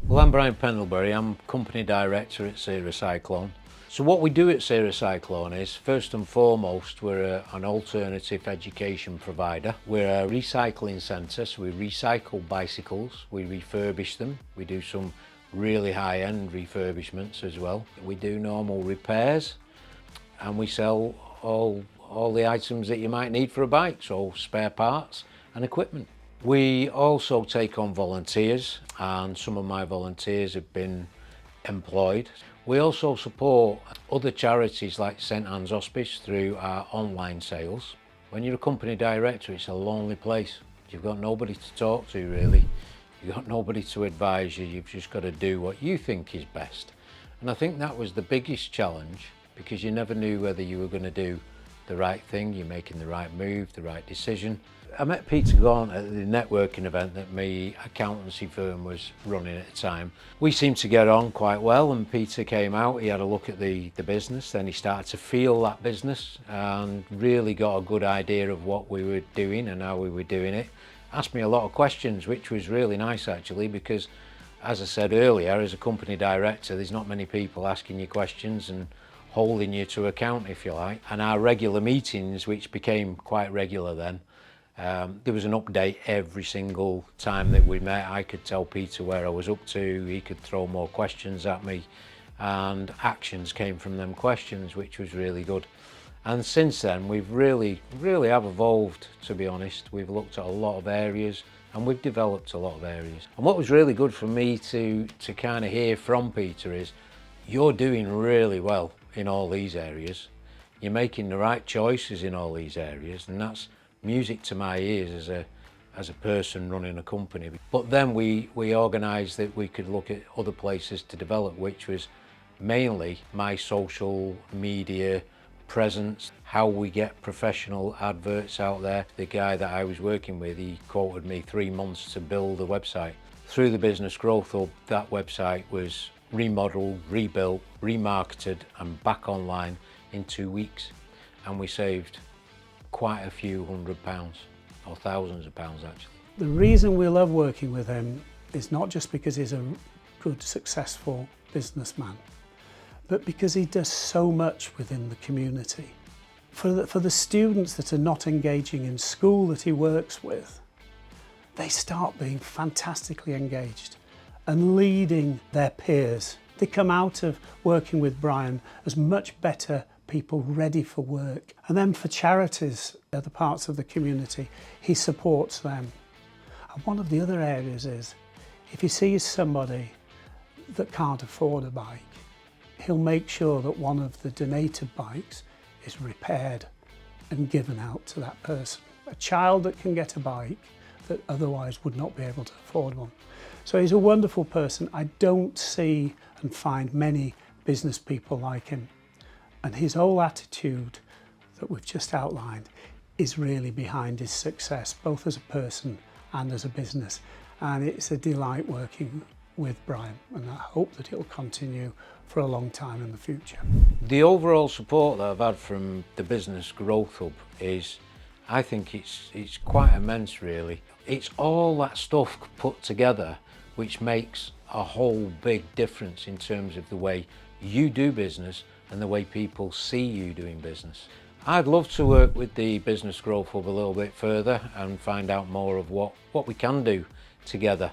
Well, I'm Brian Pendlebury. I'm Company Director at Ceracycloan. So what we do at Ceracycloan is, first and foremost, we're an alternative education provider. We're a recycling centre, so we recycle bicycles, we refurbish them, we do some really high-end refurbishments as well. We do normal repairs and we sell all the items that you might need for a bike, so spare parts and equipment. We also take on volunteers, and some of my volunteers have been employed. We also support other charities like St Anne's Hospice through our online sales. When you're a company director, it's a lonely place. You've got nobody to talk to really. You've got nobody to advise you. You've just got to do what you think is best. And I think that was the biggest challenge, because you never knew whether you were going to do the right thing, you're making the right move, the right decision. I met Peter Gaunt at the networking event that my accountancy firm was running at the time. We seemed to get on quite well, and Peter came out, he had a look at the business, then he started to feel that business and really got a good idea of what we were doing and how we were doing it. Asked me a lot of questions, which was really nice actually, because as I said earlier, as a company director, there's not many people asking you questions and holding you to account, if you like. And our regular meetings, which became quite regular then, there was an update every single time that we met. I could tell Peter where I was up to, he could throw more questions at me, and actions came from them questions, which was really good. And since then, we've really have evolved, to be honest. We've looked at a lot of areas and we've developed a lot of areas. And what was really good for me to kind of hear from Peter is, you're doing really well in all these areas. You're making the right choices in all these areas, and that's music to my ears as a person running a company. But then we organised that we could look at other places to develop, which was mainly my social media presence, how we get professional adverts out there. The guy that I was working with, he quoted me 3 months to build a website. Through the Business Growth Hub, that website was remodeled, rebuilt, remarketed and back online in 2 weeks, and we saved quite a few £100 or thousands of pounds actually. The reason we love working with him is not just because he's a good, successful businessman, but because he does so much within the community. For the students that are not engaging in school that he works with, they start being fantastically engaged and leading their peers. They come out of working with Brian as much better people ready for work. And then for charities, other parts of the community, he supports them. And one of the other areas is, if he sees somebody that can't afford a bike, he'll make sure that one of the donated bikes is repaired and given out to that person. A child that can get a bike that otherwise would not be able to afford one. So he's a wonderful person. I don't see and find many business people like him. And his whole attitude that we've just outlined is really behind his success, both as a person and as a business. And it's a delight working with Brian, and I hope that it'll continue for a long time in the future. The overall support that I've had from the Business Growth Hub is, I think it's quite immense really. It's all that stuff put together which makes a whole big difference in terms of the way you do business and the way people see you doing business. I'd love to work with the Business Growth Hub a little bit further and find out more of what we can do together.